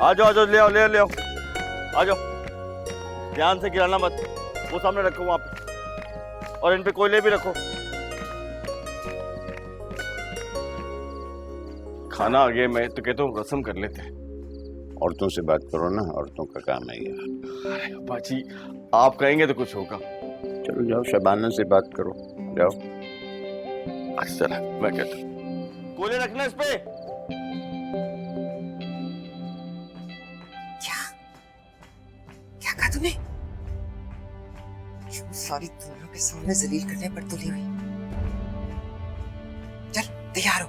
आ जाओ, ले आओ, ले आओ, आ जाओ। ध्यान से गिराना मत, वो सामने रखो वहां पे, और इन पे कोयले भी रखो। खाना आ गया, मैं तो कहता हूँ रस्म कर लेते हैं। औरतों से बात करो ना, औरतों का काम है ये। बाजी आप कहेंगे तो कुछ होगा। चलो जाओ, शबाना से बात करो, जाओ। अच्छा चला, मैं कहता हूँ कोयले रखना इस पे। क्या कहा तूने? क्यों सारी दुनिया के सामने जलील करने पर तुली हुई? चल तैयार हो,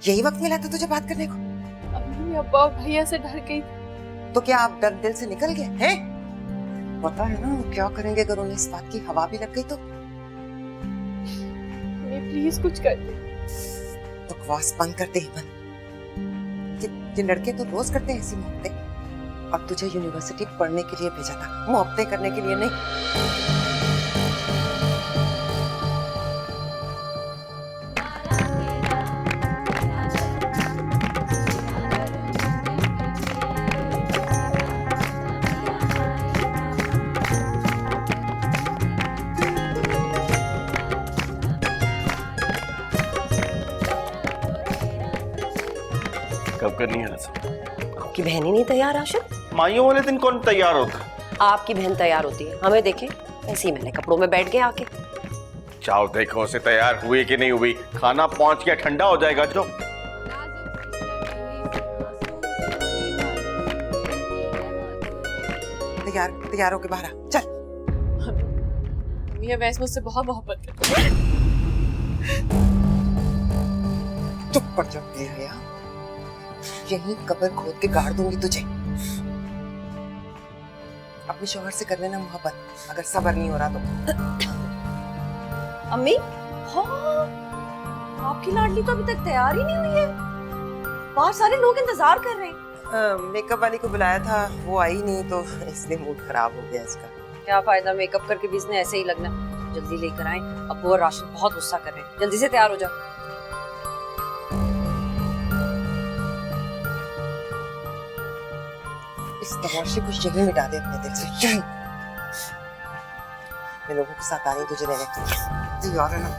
यही वक्त मिला था तुझे बात करने को। अम्मी अब्बा भैया से डर गई। तो क्या आप डर दिल से निकल गए हैं? पता है ना वो क्या करेंगे अगर उन्हें इस बात की हवा भी लग गई तो? प्लीज कुछ कर दे। बकवास बंद कर दे हेमंत। ये लड़के तो रोज करते हैं ऐसी मोहब्बतें। अब तुझे यूनिवर्सिटी पढ़ने के लिए भेजा था, मोहब्बतें करने के लिए नहीं। कब करनी है रस्म? आपकी बहन ही नहीं तैयार आशिक? माइयों वाले दिन कौन तैयार होता? आपकी बहन तैयार होती है, हमें देखे ऐसे ही मैंने कपड़ों में बैठ गए आके। जाओ देखो उसे तैयार हुई कि नहीं हुई। खाना पहुंच गया, ठंडा हो जाएगा। जो तैयार होके बाहर आ, चल। भैया वैसे मुझसे बहुत मोहब्बत करती है। चुप पड़ जा भैया, यही कब्र खोद के गाड़ दूंगी तुझे। अपने शौहर से कर लेना मोहब्बत, अगर सब्र नहीं हो रहा तो। अम्मी हाँ, आपकी लाडली तो अभी तक तैयार ही नहीं हुई है। बाहर सारे लोग इंतजार कर रहे हैं। मेकअप वाली को बुलाया था, वो आई नहीं तो इसलिए मूड खराब हो गया इसका। क्या फायदा मेकअप करके भी इसने ऐसे ही लगना। जल्दी लेकर आए, अब्बू और राशिद बहुत गुस्सा कर रहे हैं। जल्दी से तैयार हो जा। इस तमाशे को यही मिटा दे अपने दिल से, यही। मैं लोगों के साथ आ रही तुझे लेने। तैयार है ना?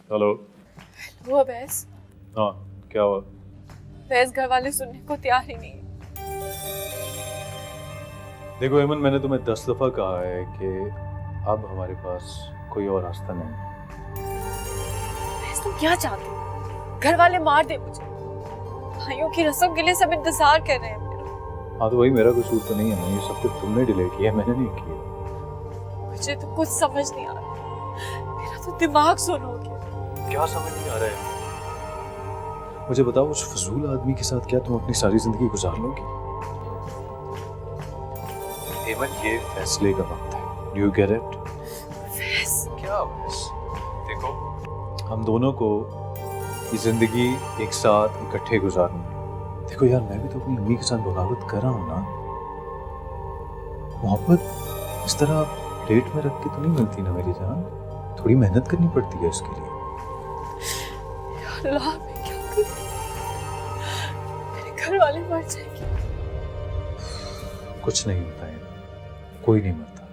हेलो। वो अवैस, हाँ क्या हुआ? अवैस घर वाले सुनने को तैयार ही नहीं। देखो हेमंत, मैंने तुम्हें 10 दफा कहा है कि अब हमारे पास कोई और रास्ता नहीं है। अवैस तुम क्या चाहते हो? घर वाले मार दे मुझे। भाइयों की रस्म के लिए सब इंतजार कर रहे हैं मेरा। हाँ तो वही मेरा कसूर तो नहीं है ना, ये सब कुछ तुमने डिले किया है, मैंने नहीं किया। मुझे तो कुछ समझ नहीं आ रहा, मेरा तो दिमाग सुन हो गया। क्या समझ नहीं आ रहा है? मुझे बताओ, उस फजूल आदमी के साथ क्या तुम अपनी सारी जिंदगी गुजार लोगी? हेमंत ये फैसले का वक्त है। You get it? क्या बस देखो, हम दोनों को ये जिंदगी एक साथ इकट्ठे गुजारनी है। देखो यार, मैं भी तो अपनी अम्मी के साथ बगावत कर रहा हूँ ना। मोहब्बत इस तरह प्लेट में रख के तो नहीं मिलती ना मेरी जान, थोड़ी मेहनत करनी पड़ती है इसके लिए। अल्लाह मैं क्या करूं? मेरे घर वाले मर जाएंगे। कुछ नहीं होता है, कोई नहीं मरता।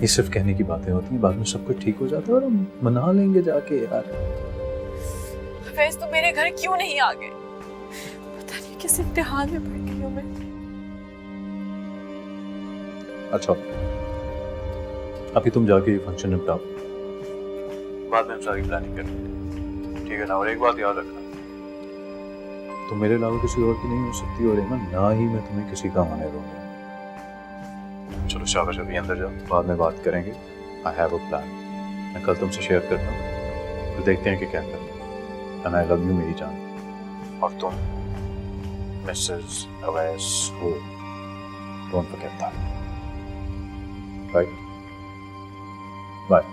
ये सिर्फ कहने की बातें होती हैं, बाद में सब कुछ ठीक हो जाता है और हम मना लेंगे जाके यार। वैसे तो मेरे घर क्यों नहीं आ गए? पता नहीं किस इम्तिहान में पड़ गई हूँ मैं। अच्छा अभी तुम जाके ये फंक्शन निपटाओ, बाद में हम सारी प्लानिंग करेंगे, ठीक है ना? और एक बात याद रखना, तुम मेरे अलावा किसी और की नहीं हो सकती, और ना ही मैं तुम्हें किसी का होने दूंगा। चलो शाबाश, अभी अंदर जाओ, बाद में बात करेंगे। आई हैव अ प्लान, मैं कल तुमसे शेयर करता हूँ, तो देखते हैं कि क्या करना है। एंड आई लव यू मेरी जान, और तुम Mrs. Awais who. Don't forget that. Right? Bye.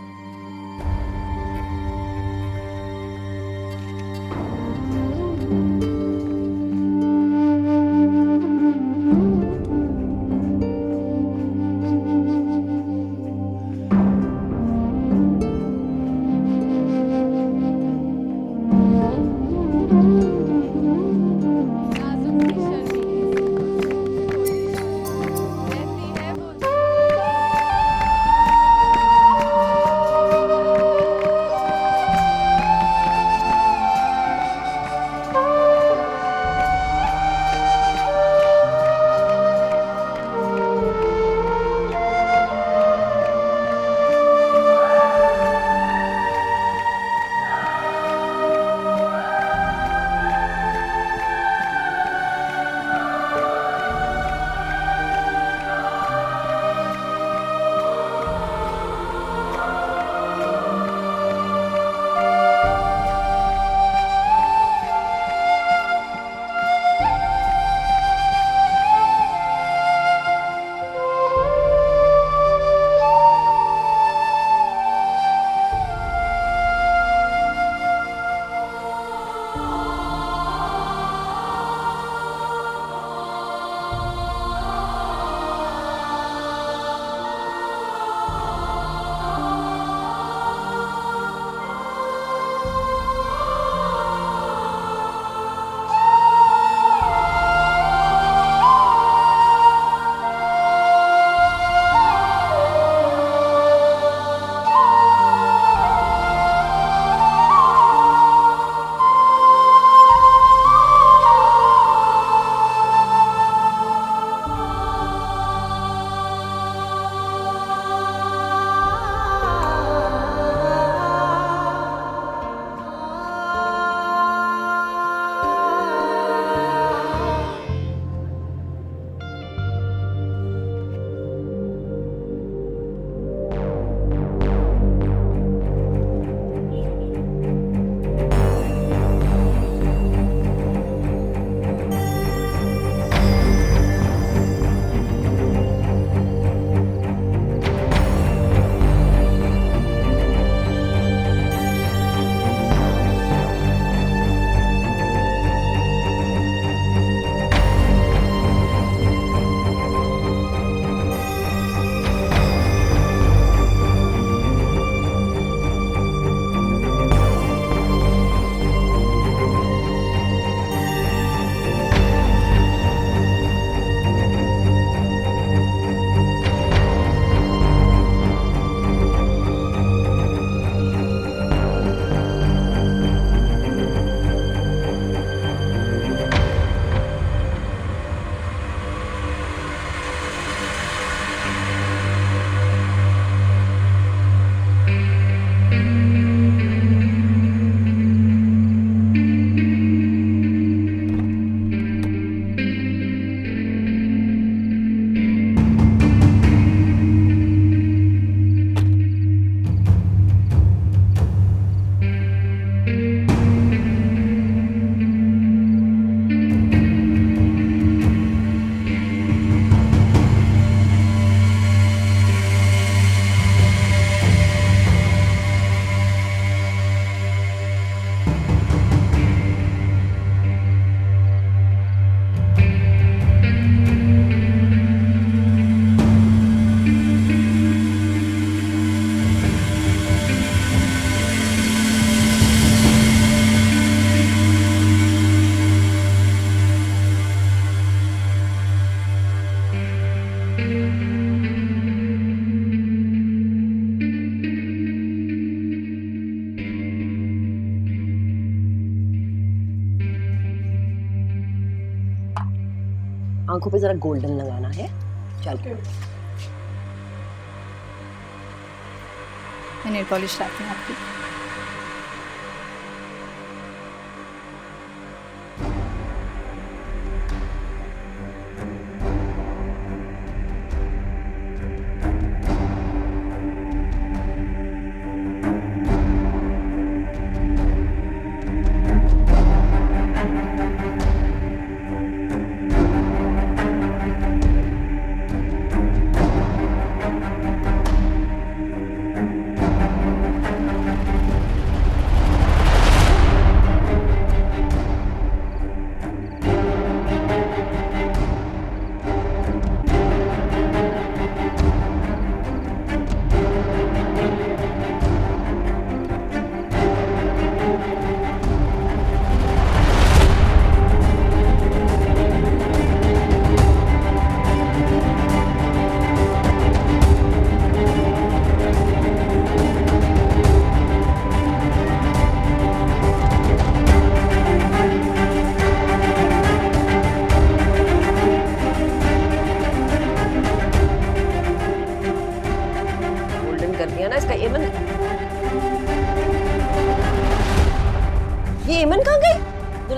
आंखों पे जरा गोल्डन लगाना है। चलो मैं नेल पॉलिश लाती हूँ आपकी।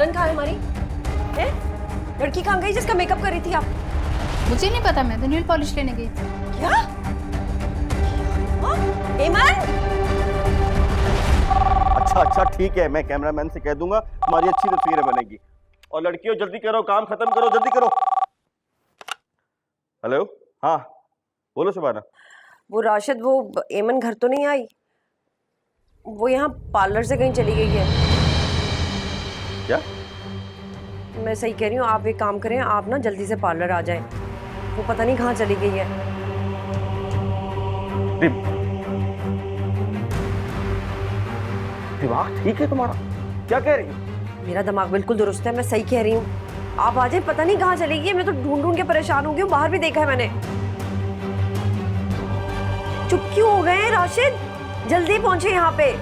दुल्हन कहाँ है हमारी? है? लड़की कहाँ गई जिसका मेकअप कर रही थी आप? मुझे नहीं पता, मैं तो नेल पॉलिश लेने गई थी। क्या? हाँ? एमन? अच्छा ठीक है, मैं कैमरामैन से कह दूंगा, तुम्हारी अच्छी तस्वीरें बनेगी। और लड़कियों जल्दी करो, काम खत्म करो, जल्दी करो। हेलो, हाँ बोलो सुबाना। वो राशिद, वो एमन घर तो नहीं आई? वो यहाँ पार्लर से कहीं चली गई है। क्या? मैं सही कह रही हूँ, आप एक काम करें, आप ना जल्दी से पार्लर आ जाएं। वो पता नहीं कहाँ चली गई है। दिमाग ठीक है तुम्हारा? क्या कह रही हो? मेरा दिमाग बिल्कुल दुरुस्त है, मैं सही कह रही हूँ। आप आ जाए, पता नहीं कहाँ चली गई है। मैं तो ढूंढ ढूंढ के परेशान हो गई हूँ, बाहर भी देखा है मैंने। चुप क्यों हो गए राशिद? जल्दी पहुंचे यहाँ पे।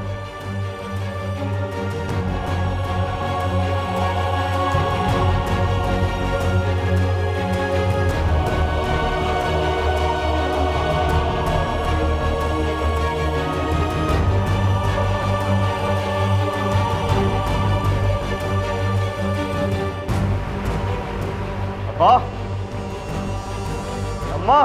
अब्बा, अम्मा,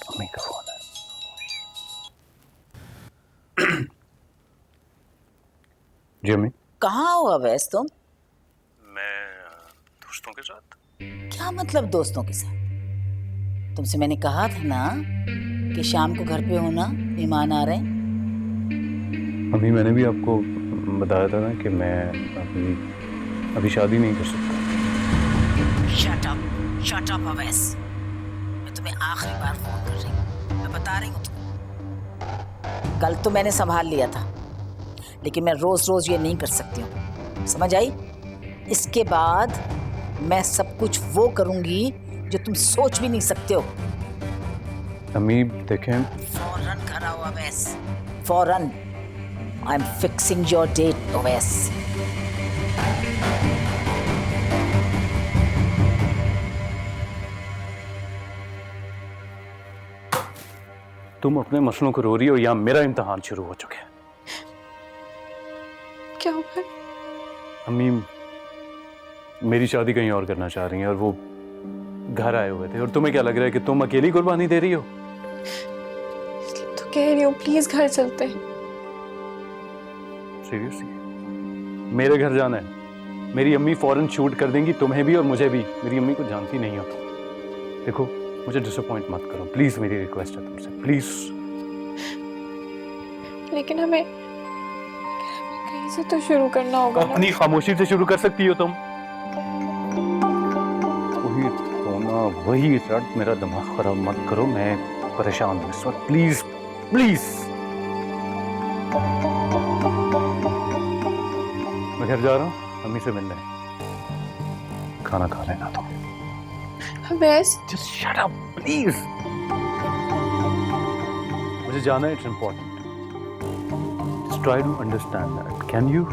मम्मी का फोन है। जी अम्मी। कहाँ हो अवैस तुम? मैं दोस्तों के साथ। क्या मतलब दोस्तों के साथ? तुमसे मैंने कहा था ना कि शाम को घर पे होना, मेहमान आ रहे हैं। अभी मैंने भी आपको बताया था ना कि मैं अभी शादी नहीं कर सकता। Shut up Awais. मैं तुम्हें आखिरी बार फोन कर रही हूँ, मैं बता रही हूँ तुम्हें। कल तो मैंने संभाल लिया था, लेकिन मैं रोज रोज ये नहीं कर सकती हूँ, समझ आई? इसके बाद मैं सब कुछ वो करूंगी जो तुम सोच भी नहीं सकते हो। अम्मी देखें, फौरन घर आओ अवैस, फौरन। I am fixing your date Awais. तुम अपने मसलों को रो रही हो या मेरा इम्तिहान शुरू हो चुका है? क्या हुआ? अम्मी मेरी शादी कहीं और करना चाह रही हैं और वो घर आए हुए थे। और तुम्हें क्या लग रहा है कि तुम अकेली कुर्बानी दे रही हो? तो कह रही हूँ प्लीज घर चलते हैं। सीरियसली? मेरे घर जाना है? मेरी अम्मी फौरन शूट कर देंगी, तुम्हें भी और मुझे भी। मेरी अम्मी को जानती नहीं हो तुम। देखो मुझे डिसअपॉइंट मत करो प्लीज, मेरी रिक्वेस्ट है तुमसे, प्लीज। लेकिन हमें कहीं से तो शुरू करना होगा ना। अपनी खामोशी से शुरू कर सकती हो तुम। वही रोना, वही रट, मेरा दिमाग खराब मत करो, मैं परेशान हूँ इस वक्त। Please please. मैं घर जा रहा हूँ अम्मी से मिलने, खाना खा लेना तुम। बस Just shut up, please. मुझे जाना है, it's important. Just try to understand that. Can you?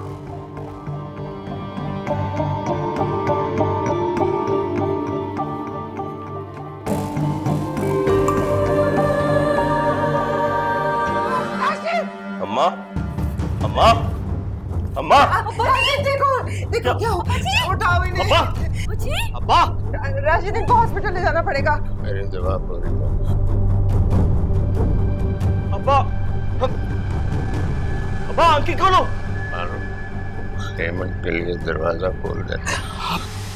अम्मा, अम्मा, अम्मा, देखो देखो क्या उठाओ इन्हें। अब्बा, अब्बा, राशिद, इनको हॉस्पिटल ले जाना पड़ेगा। मेरी दवा पूरी हो। अब्बा, अब्बा आंखें खोलो। मालूम, हेमंत के लिए दरवाजा खोल दे।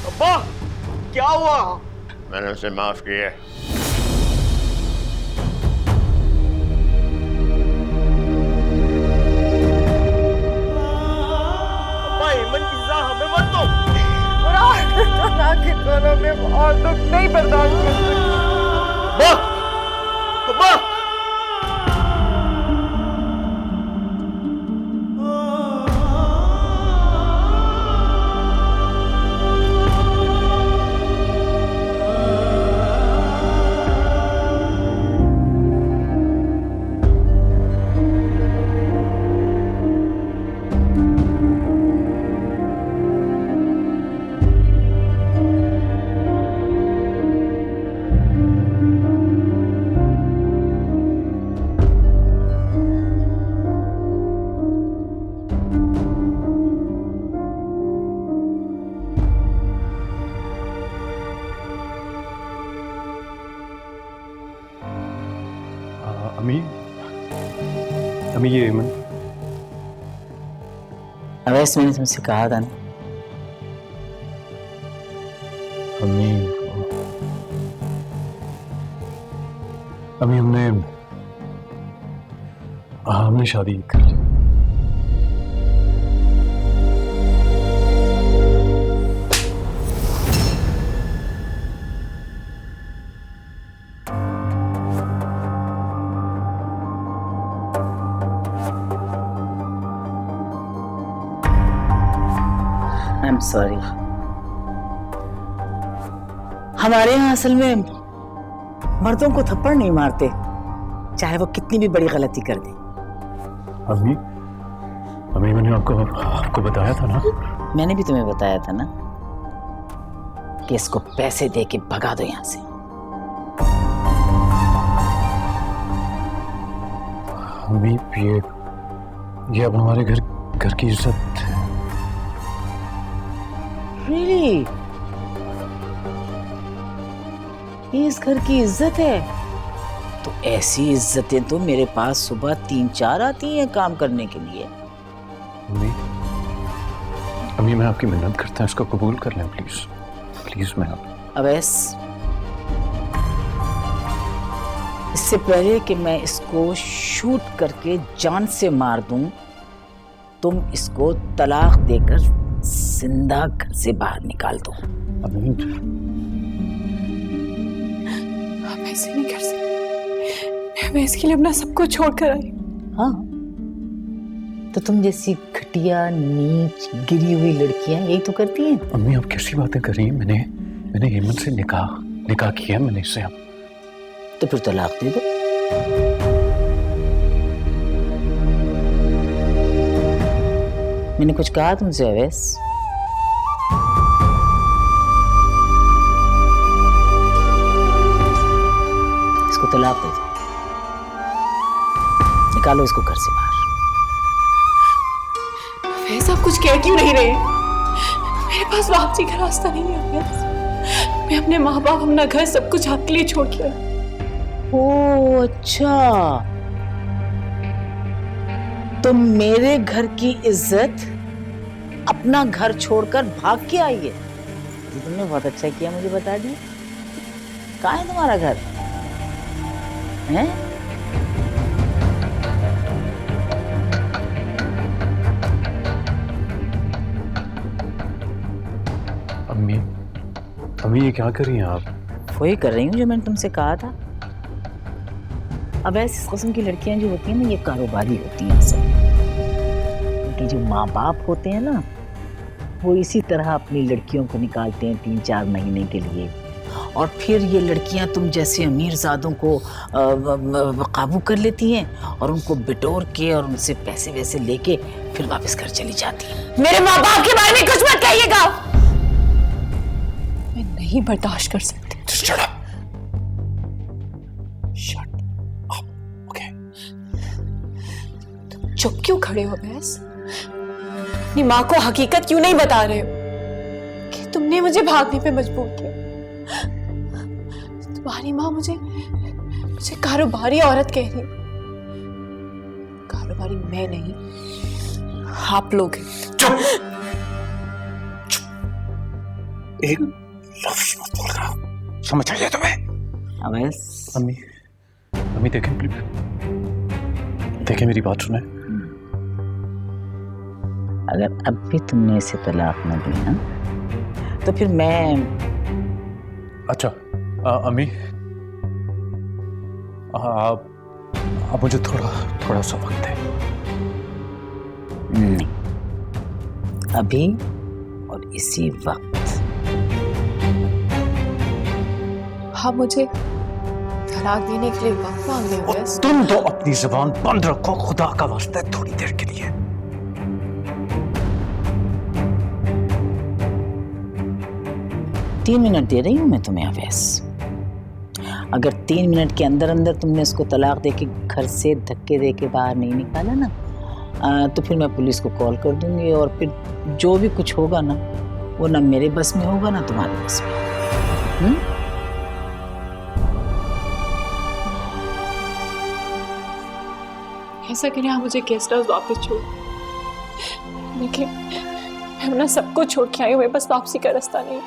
अब्बा क्या हुआ? मैंने उसे माफ किया। अब्बा हेमंत की सजा हमें मत दो। आखिर दोनों में और दुख नहीं बर्दाश्त कर सकती। अब्बा, अब्बा, अम्मी ये एमन अवैस मैंने तुमसे कहा था ना। अम्मी अम्मी हमने शादी कर ली। I am sorry. हमारे यहाँ असल में मर्दों को थप्पड़ नहीं मारते, चाहे वो कितनी भी बड़ी गलती कर दे। अम्मी अम्मी मैंने आपको बताया था ना। मैंने भी तुम्हें बताया था ना कि इसको पैसे दे के भगा दो यहाँ से। अम्मी ये अब हमारे घर की इज्जत है। Really? ये इस घर की इज्जत है? तो ऐसी इज्जतें तो मेरे पास सुबह 3-4 आती हैं काम करने के लिए। अम्मी मैं आपकी मिन्नत करता हूँ, इसको कबूल कर लें प्लीज प्लीज। मैं आप अवैस, इससे पहले कि मैं इसको शूट करके जान से मार दूं, तुम इसको तलाक देकर जिंदा घर से बाहर निकाल दो। अम्मी आप ऐसे नहीं कर सकते। मैं इसके लिए अपना सब कुछ छोड़ कर आई। हाँ, तो तुम जैसी घटिया नीच गिरी हुई लड़कियां यही तो करती हैं। अम्मी आप कैसी बातें कर रही हैं? मैंने हेमंत से निकाह किया मैंने इससे। अब तो फिर तलाक दे दो। मैंने कुछ कहा तुमसे अवैस? इसको तलाक दे दो, निकालो इसको घर से बाहर। अवैस आप कुछ कह क्यों नहीं रहे? मेरे पास वापसी का रास्ता नहीं है अवैस। मैं अपने माँ बाप, अपना घर, सब कुछ आपके लिए छोड़ के आई। ओ अच्छा, तो मेरे घर की इज्जत अपना घर छोड़कर भाग के आई है। तो तुमने बहुत अच्छा किया मुझे बता दिया। कहाँ है तुम्हारा घर? हैं? अम्मी ये क्या कर रही हैं आप? वही कर रही हूँ जो मैंने तुमसे कहा था। अब ऐसी किस्म की लड़कियां जो होती हैं ना, ये कारोबारी होती हैं असल। उनके जो माँ बाप होते हैं ना, वो इसी तरह अपनी लड़कियों को निकालते हैं 3-4 महीने के लिए, और फिर ये लड़कियां तुम जैसे अमीरजादों को काबू कर लेती हैं और उनको बिटोर के और उनसे पैसे वैसे लेके फिर वापस घर चली जाती हैं। मेरे माँ बाप के बारे में कुछ मत कहिएगा। मैं नहीं बर्दाश्त कर सकती। Shut up. Shut up. Okay. तुम चुप क्यों खड़े हो अवैस? अपनी माँ को हकीकत क्यों नहीं बता रहे हो कि तुमने मुझे भागने पे मजबूर किया? तुम्हारी माँ मुझे कारोबारी औरत कह रही। कारोबारी मैं नहीं, आप लोग हैं। चुप। एक लफ्ज मत बोल रहा, समझ आइए तुम्हें? अवैस, अम्मी देखें प्लीज, देखें मेरी बात सुने। अगर अब भी तुमने इसे तलाक न दी ना, तो फिर मैं। अच्छा अम्मी आप मुझे थोड़ा सा वक्त दें। नहीं, अभी और इसी वक्त। आप मुझे तलाक देने के लिए वक्त मांग रहे हो अवैस? तुम तो अपनी जुबान बंद रखो खुदा का वास्ता, थोड़ी देर के लिए। तीन मिनट दे रही हूं मैं तुम्हें अवैस। अगर 3 मिनट के अंदर अंदर तुमने उसको तलाक दे के घर से धक्के दे के बाहर नहीं निकाला ना, तो फिर मैं पुलिस को कॉल कर दूंगी, और फिर जो भी कुछ होगा ना, वो ना मेरे बस में होगा ना तुम्हारे बस में। ऐसा करें आप मुझे गेस्ट हाउस वापस छोड़, लेकिन मैं अपना सब कुछ छोड़ के आई हूँ, मेरे पास वापसी का रास्ता नहीं।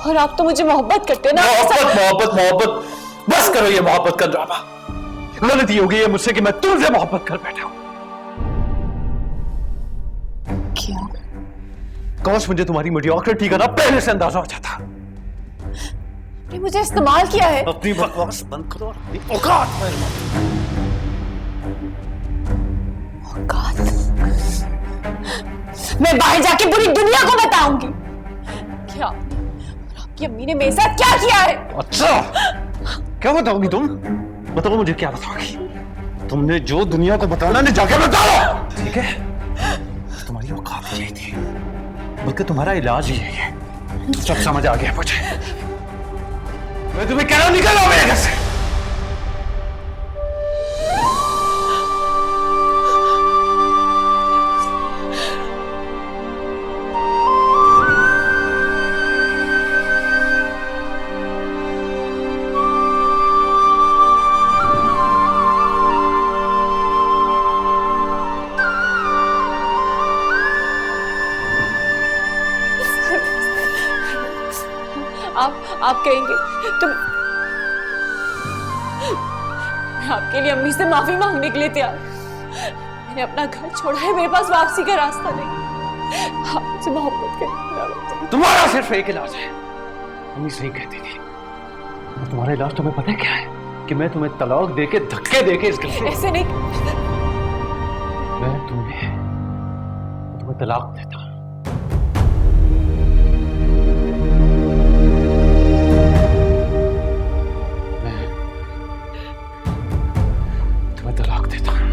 और आप तो मुझे मोहब्बत करते हो ना। मोहब्बत मोहब्बत मोहब्बत, बस करो ये मोहब्बत का ड्रामा। गलती हो गई है मुझसे कि मैं तुमसे मोहब्बत कर बैठा हूं। क्या? काश मुझे तुम्हारी मीडियोक्रिटी का ना पहले से अंदाजा हो जाता। आपने मुझे इस्तेमाल किया है। अपनी बकवास बंद करो और अपनी औकात में रहो। औकात? मैं बाहर जाके पूरी दुनिया को बताऊंगी क्या आपने और आपकी अम्मी ने मेरे साथ क्या किया है। अच्छा, क्या बताओगी तुम? बताओ मुझे, क्या बताओगी? तुमने जो दुनिया को बताना नहीं जाके बताओ, ठीक है? तुम्हारी औकात यही थी, बल्कि तुम्हारा इलाज ही यही है। सब समझ आ गया मुझे। मैं तुम्हें कह रहा हूं, निकलो मेरे घर से। आप कहेंगे तो मैं आपके लिए अम्मी से माफी मांगने के लिए तैयार। मैंने अपना घर छोड़ा है, मेरे पास वापसी का रास्ता नहीं। आप मुझसे मोहब्बत करें। तुम्हारा सिर्फ एक इलाज है, अम्मी सही कहती थी। और तुम्हारा इलाज तुम्हें पता है क्या है? कि मैं तुम्हें तलाक देके, धक्के देके इस घर से, ऐसे नहीं। मैं तुम्हें तलाक देता हूं। तलाक देता हूं।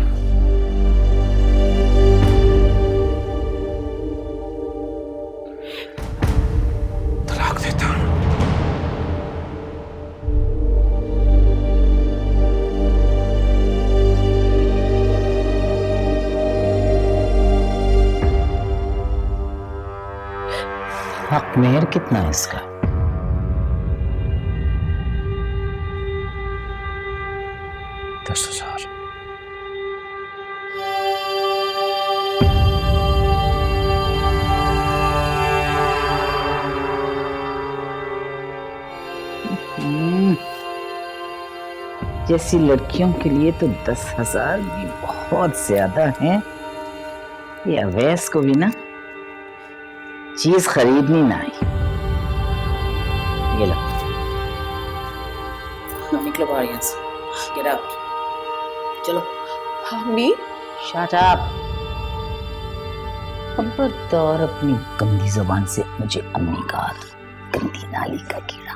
तलाक देता हूं। हक मेहर कितना है इसका? $10,000। जैसी लड़कियों के लिए तो 10,000 भी बहुत ज्यादा हैं। ये अवैस को भी ना चीज खरीदनी ना आई। ये लो, निकलो बाहर यहाँ से। Get out. चलो। अम्मी, शट अप। खबरदार अपनी गंदी जुबान से मुझे अम्मी कहा। गंदी नाली का कीड़ा।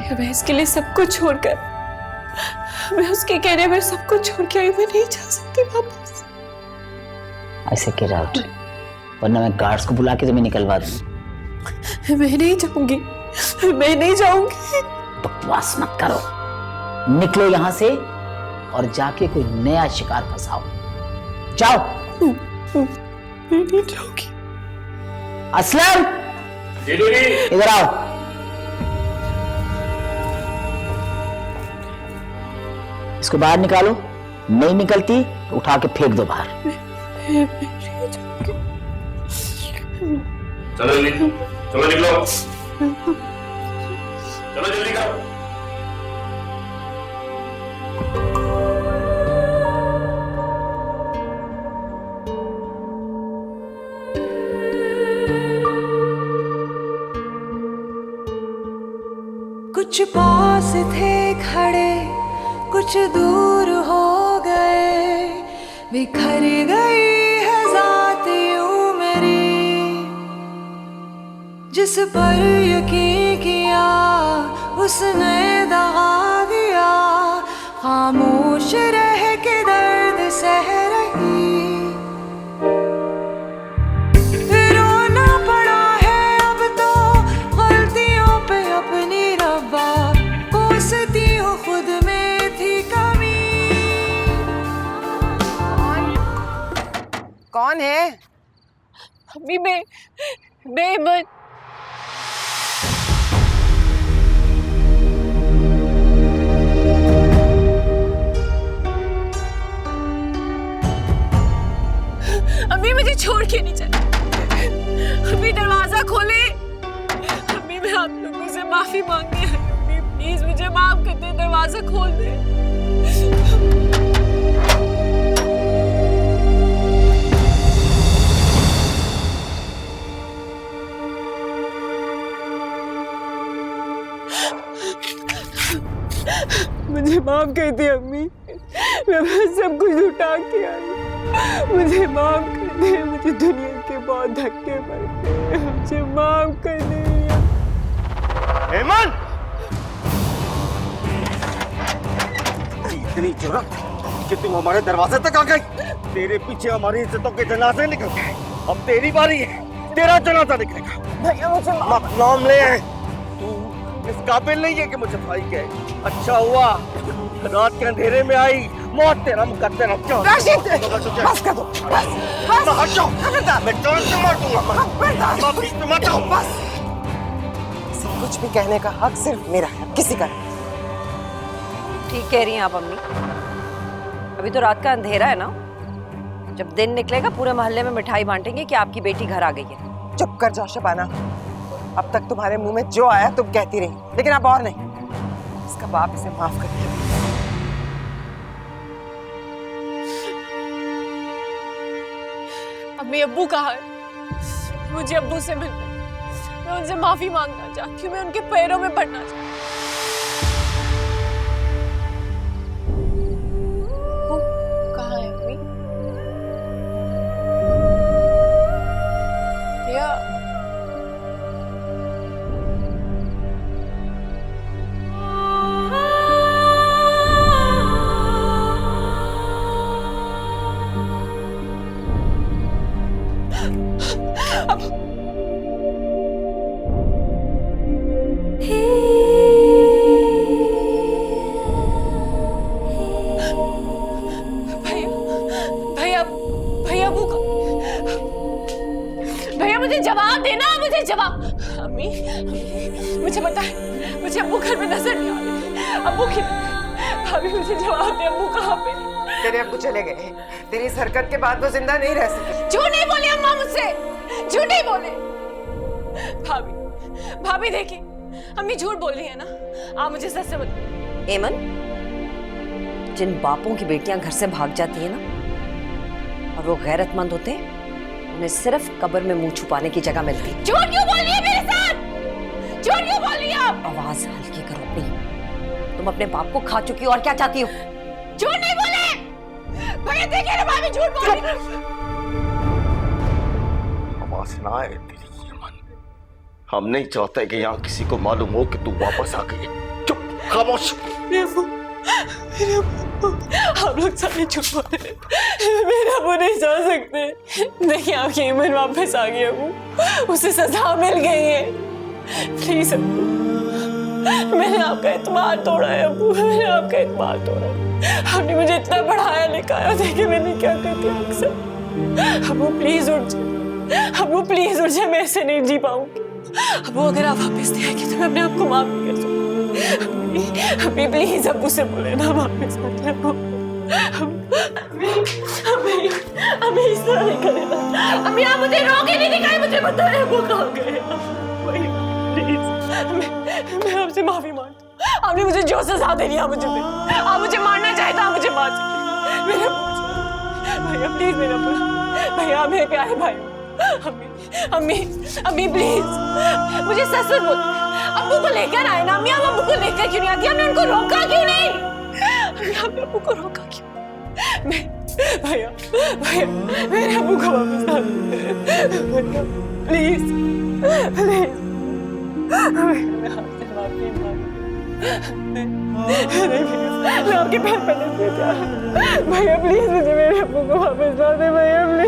मैं इसके लिए सब कुछ छोड़कर, मैं उसके कहने पर सब कुछ छोड़ के आई। मैं नहीं जा सकती वापस। ऐसे गेट आउट, वरना मैं गार्ड्स को बुला के तुम्हें निकलवा दूं। मैं नहीं जाऊंगी, मैं नहीं जाऊंगी। बकवास मत करो। निकलो यहाँ से और जाके कोई नया शिकार फंसाओ। जाओ। मैं नहीं जाऊंगी। असलम, इधर आओ। इसको बाहर निकालो। नहीं निकलती तो उठा के फेंक दो बाहर। चलो जल्दी, चलो निकलो, चलो जल्दी करो। कुछ पास थे खड़े, कुछ दूर हो गए, बिखर गई है ज़ात यूं मेरी। जिस पर यकीन किया उसने दगा दिया, खामोश रह के दर्द सह रही। रोना पड़ा है अब तो गलतियों पे अपनी रब्बा, कोसती हूँ खुद में थी कमी। कौन है? अम्मी, मैं इमन। अम्मी मुझे छोड़ के नहीं चले। अम्मी दरवाजा खोले। अम्मी मैं आप लोगों से माफी मांगती हूँ। अम्मी प्लीज मुझे माफ कर दे, दरवाजा खोल दे। मुझे माफ कर दे अम्मी, मैं बस सब कुछ लुटा के आई। मुझे माफ कर दे, मुझे दुनिया के बहुत धक्के पड़ते हैं, मुझे माफ कर दे। हेमंत! इतनी जुर्रत कि तुम हमारे दरवाजे तक आ गई। तेरे पीछे हमारी इज्जतों के जनाजे निकल गए। अब तेरी बारी है, तेरा जनाजा निकलेगा। भैया मुझे नाम ले। तू इस काबिल नहीं है कि मुझे भाई कहे। अच्छा हुआ रात के अंधेरे में आई, मौत तेरा मुकद्दर अब क्या? राशिद, बस कर दो, बस हट जाओ, मैं जान से मार दूंगा। मत जाओ, बस। सब कुछ भी कहने का हक सिर्फ मेरा है, किसी का नहीं। ठीक कह रही हैं आप अम्मी। अभी तो रात का अंधेरा है ना, जब दिन निकलेगा पूरे मोहल्ले में मिठाई बांटेंगे कि आपकी बेटी घर आ गई है। चुप कर जाओ शबाना, अब तक तुम्हारे मुंह में जो आया तुम कहती रही, लेकिन अब और नहीं। इसका बाप इसे माफ कर दिया। अम्मी अब्बू कहाँ है? मुझे अब्बू से मिलना है। मैं उनसे माफी मांगना चाहती हूँ, मैं उनके पैरों में पड़ना चाहती हूँ। अब्बू कहाँ है अम्मी? भैया मुझे जवाब देना, मुझे जवाब। अम्मी मुझे पता है, मुझे अब्बू घर में नजर नहीं आ रहे। अब्बू की भाभी मुझे जवाब दे, अब्बू कहाँ पे? तेरे अब्बू चले गए। तेरी इस हरकत के बाद वो जिंदा नहीं रह सके। झूठ नहीं बोली अम्मा मुझसे, झूठ नहीं बोले। भाभी देखिए, अम्मी झूठ बोल रही है ना, आप मुझे सच से बताइए। एमन, जिन बापों की बेटियां घर से भाग जाती है ना और वो गैरतमंद होते हैं, उन्हें सिर्फ कब्र में मुंह छुपाने की जगह मिलती है। झूठ क्यों बोल रही है मेरे साथ? झूठ क्यों बोल रही है आप? आवाज हल्की करो अपनी। तुम अपने बाप को खा चुकी हो और क्या चाहती हो? झूठ नहीं बोले भैया, देखिए ना भाभी झूठ बोल रही है। आवाज ना आए तेरी यमन। हम नहीं चाहते कि यहाँ किसी को मालूम हो कि तू वापस आ गई। चुप, खामोश। आप लोग सारे चुप हो रहे हैं। मेरा वो नहीं जा सकते। देखिए आपकी ईमान वापस आ गई अबू, उसे सजा मिल गई है। प्लीज अबू, मैंने आपका इत्मीनान तोड़ा है अबू, मैंने आपका इत्मीनान तोड़ा है। आपने मुझे इतना पढ़ाया लिखाया, देखिए मैंने क्या करती हूँ अक्सर। अबू प्लीज उठ जाए, अबू प्लीज उठ जाए, मैं ऐसे नहीं जी पाऊंगी। अबू अगर आप वापस नहीं आएंगे तो मैं अपने आप को माफ नहीं कर सकती। अभी प्लीज अब्बू से बोले ना वापस आ जाए। अभी इस तरह नहीं करेगा। अभी आप मुझे रोके नहीं दिखाए, मुझे बताए वो कहाँ गए। प्लीज मैं आपसे माफी मांगती हूँ। आपने मुझे जो सजा दे रही है मुझे दे। आप मुझे मारना चाहते हैं, मुझे मार सकते। मेरा भैया प्लीज, मेरा भैया मेरे प्यारे भाई। अम्मी अम्मी प्लीज मुझे सच सच बोल। अब्बू को लेकर आए ना अम्मी, आप अब्बू को लेकर क्यों नहीं आती? हमने उनको रोका क्यों नहीं? अम्मी आपने अब्बू को रोका क्यों? मैं भैया भैया मेरे अब्बू को वापस ला दो प्लीज प्लीज। मैं आपसे माफी मैं आपके पैर पड़ने से भैया प्लीज मुझे मेरे अब्बू को वापस ला दे भैया प्लीज।